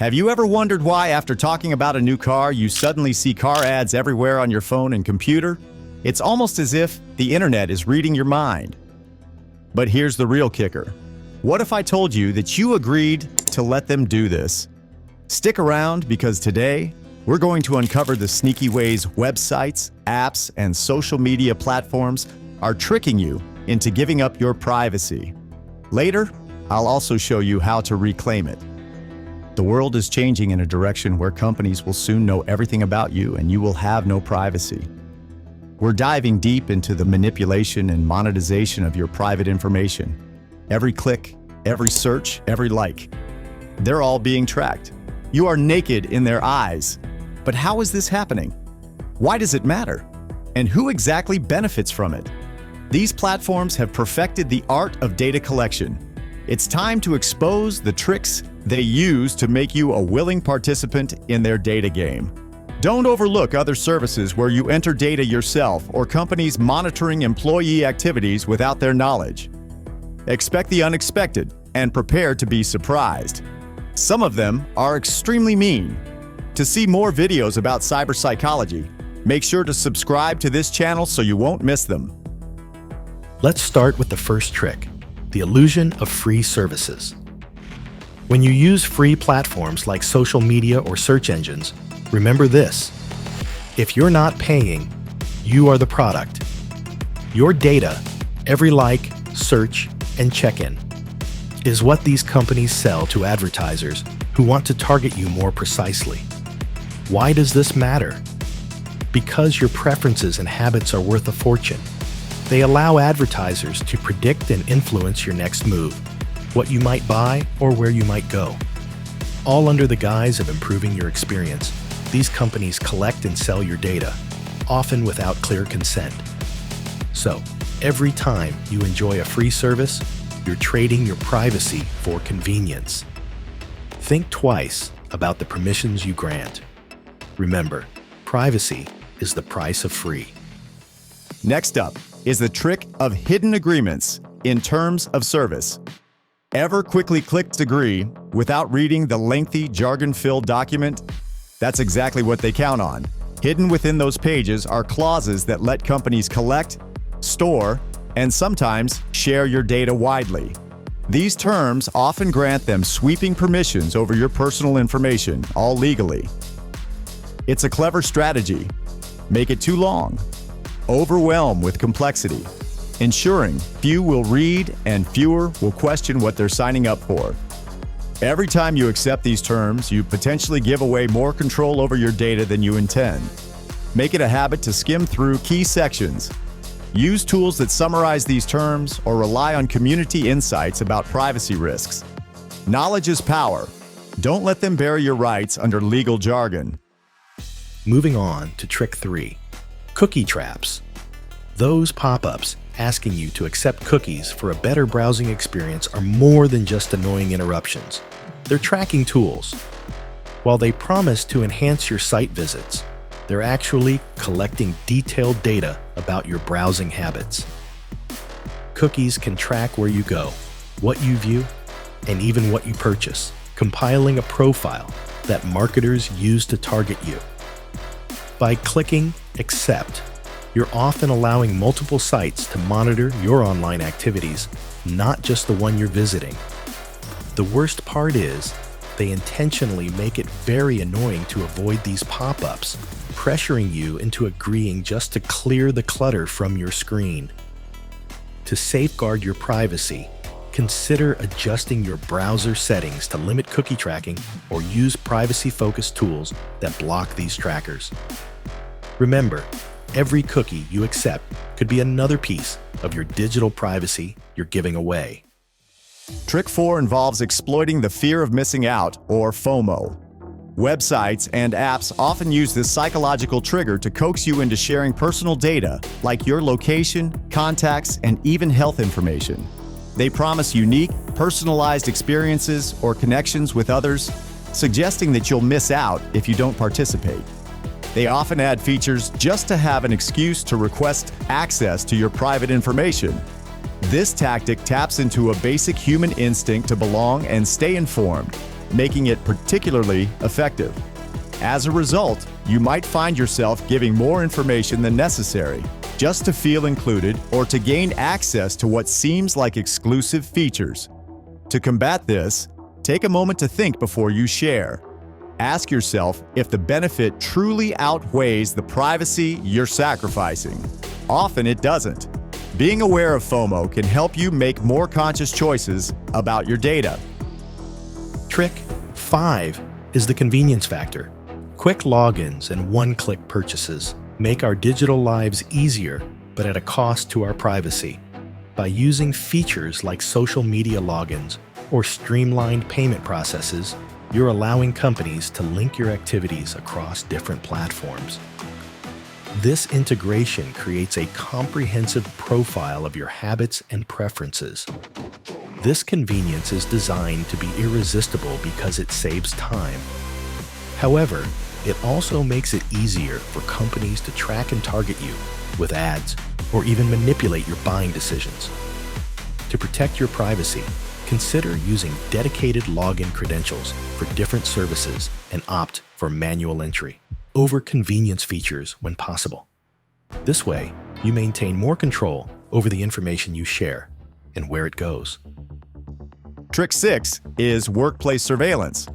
Have you ever wondered why, after talking about a new car, you suddenly see car ads everywhere on your phone and computer? It's almost as if the internet is reading your mind. But here's the real kicker. What if I told you that you agreed to let them do this? Stick around, because today, we're going to uncover the sneaky ways websites, apps, and social media platforms are tricking you into giving up your privacy. Later, I'll also show you how to reclaim it. The world is changing in a direction where companies will soon know everything about you and you will have no privacy. We're diving deep into the manipulation and monetization of your private information. Every click, every search, every like. They're all being tracked. You are naked in their eyes. But how is this happening? Why does it matter? And who exactly benefits from it? These platforms have perfected the art of data collection. It's time to expose the tricks they use to make you a willing participant in their data game. Don't overlook other services where you enter data yourself or companies monitoring employee activities without their knowledge. Expect the unexpected and prepare to be surprised. Some of them are extremely mean. To see more videos about cyber psychology, make sure to subscribe to this channel so you won't miss them. Let's start with the first trick, the illusion of free services. When you use free platforms like social media or search engines, remember this: if you're not paying, you are the product. Your data, every like, search, and check-in, is what these companies sell to advertisers who want to target you more precisely. Why does this matter? Because your preferences and habits are worth a fortune. They allow advertisers to predict and influence your next move, what you might buy or where you might go. All under the guise of improving your experience, these companies collect and sell your data, often without clear consent. So, every time you enjoy a free service, you're trading your privacy for convenience. Think twice about the permissions you grant. Remember, privacy is the price of free. Next up is the trick of hidden agreements in terms of service. Ever quickly clicked agree without reading the lengthy jargon-filled document? That's exactly what they count on. Hidden within those pages are clauses that let companies collect, store, and sometimes share your data widely. These terms often grant them sweeping permissions over your personal information, all legally. It's a clever strategy. Make it too long. Overwhelm with complexity, ensuring few will read and fewer will question what they're signing up for. Every time you accept these terms, you potentially give away more control over your data than you intend. Make it a habit to skim through key sections. Use tools that summarize these terms or rely on community insights about privacy risks. Knowledge is power. Don't let them bury your rights under legal jargon. Moving on to trick 3, cookie traps. Those pop-ups asking you to accept cookies for a better browsing experience are more than just annoying interruptions. They're tracking tools. While they promise to enhance your site visits, they're actually collecting detailed data about your browsing habits. Cookies can track where you go, what you view, and even what you purchase, compiling a profile that marketers use to target you. By clicking Accept, you're often allowing multiple sites to monitor your online activities, not just the one you're visiting. The worst part is, they intentionally make it very annoying to avoid these pop-ups, pressuring you into agreeing just to clear the clutter from your screen. To safeguard your privacy, consider adjusting your browser settings to limit cookie tracking or use privacy-focused tools that block these trackers. Remember, every cookie you accept could be another piece of your digital privacy you're giving away. Trick 4 involves exploiting the fear of missing out, or FOMO. Websites and apps often use this psychological trigger to coax you into sharing personal data, like your location, contacts, and even health information. They promise unique, personalized experiences or connections with others, suggesting that you'll miss out if you don't participate. They often add features just to have an excuse to request access to your private information. This tactic taps into a basic human instinct to belong and stay informed. making it particularly effective. As a result, you might find yourself giving more information than necessary, just to feel included or to gain access to what seems like exclusive features. To combat this, take a moment to think before you share. Ask yourself if the benefit truly outweighs the privacy you're sacrificing. Often it doesn't. Being aware of FOMO can help you make more conscious choices about your data. Trick 5 is the convenience factor. Quick logins and one-click purchases make our digital lives easier, but at a cost to our privacy. By using features like social media logins or streamlined payment processes, you're allowing companies to link your activities across different platforms. This integration creates a comprehensive profile of your habits and preferences. This convenience is designed to be irresistible because it saves time. However, it also makes it easier for companies to track and target you with ads or even manipulate your buying decisions. To protect your privacy, consider using dedicated login credentials for different services and opt for manual entry over convenience features when possible. This way, you maintain more control over the information you share and where it goes. Trick 6 is workplace surveillance.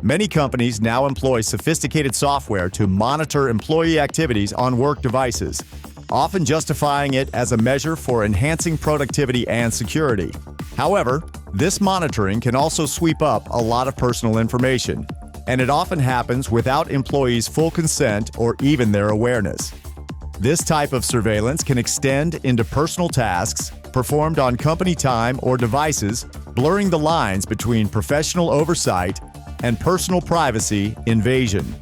Many companies now employ sophisticated software to monitor employee activities on work devices, often justifying it as a measure for enhancing productivity and security. However, this monitoring can also sweep up a lot of personal information, and it often happens without employees' full consent or even their awareness. This type of surveillance can extend into personal tasks performed on company time or devices, blurring the lines between professional oversight and personal privacy invasion.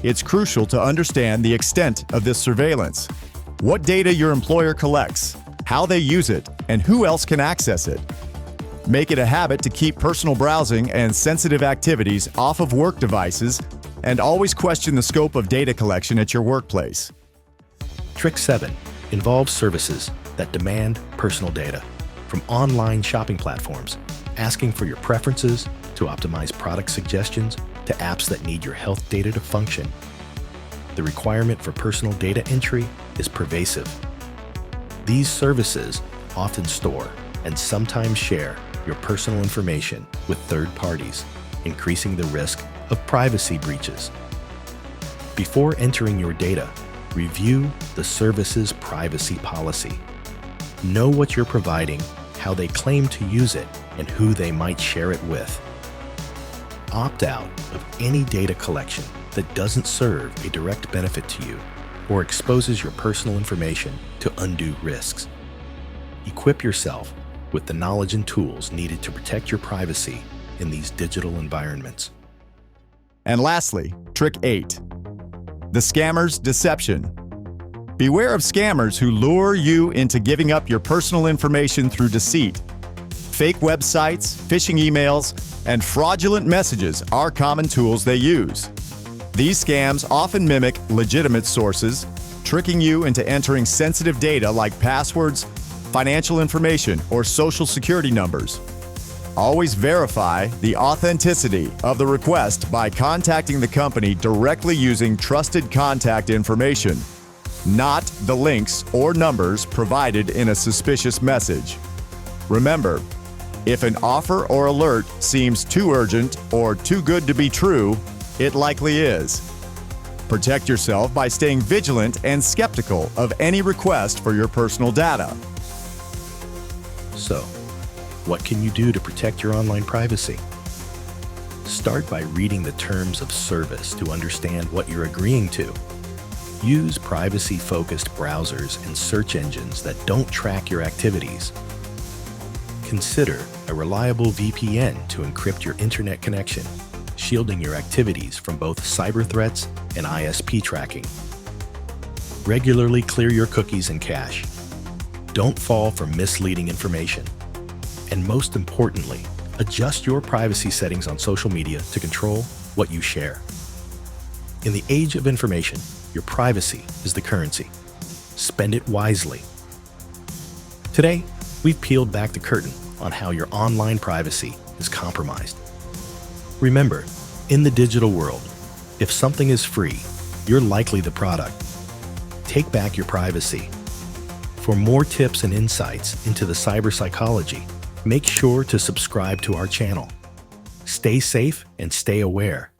It's crucial to understand the extent of this surveillance, what data your employer collects, how they use it, and who else can access it. Make it a habit to keep personal browsing and sensitive activities off of work devices, and always question the scope of data collection at your workplace. Trick 7 involves services that demand personal data, from online shopping platforms, asking for your preferences, to optimize product suggestions, to apps that need your health data to function. The requirement for personal data entry is pervasive. These services often store and sometimes share your personal information with third parties, increasing the risk of privacy breaches. Before entering your data, review the service's privacy policy. Know what you're providing, how they claim to use it, and who they might share it with. Opt out of any data collection that doesn't serve a direct benefit to you or exposes your personal information to undue risks. Equip yourself with the knowledge and tools needed to protect your privacy in these digital environments. And lastly, Trick 8. The scammer's deception. Beware of scammers who lure you into giving up your personal information through deceit. Fake websites, phishing emails, and fraudulent messages are common tools they use. These scams often mimic legitimate sources, tricking you into entering sensitive data like passwords, financial information, or social security numbers. Always verify the authenticity of the request by contacting the company directly using trusted contact information, not the links or numbers provided in a suspicious message. Remember, if an offer or alert seems too urgent or too good to be true, it likely is. Protect yourself by staying vigilant and skeptical of any request for your personal data. So, what can you do to protect your online privacy? Start by reading the terms of service to understand what you're agreeing to. Use privacy-focused browsers and search engines that don't track your activities. Consider a reliable VPN to encrypt your internet connection, shielding your activities from both cyber threats and ISP tracking. Regularly clear your cookies and cache. Don't fall for misleading information. And most importantly, adjust your privacy settings on social media to control what you share. In the age of information, your privacy is the currency. Spend it wisely. Today, we've peeled back the curtain on how your online privacy is compromised. Remember, in the digital world, if something is free, you're likely the product. Take back your privacy. For more tips and insights into the cyber psychology, make sure to subscribe to our channel. Stay safe and stay aware.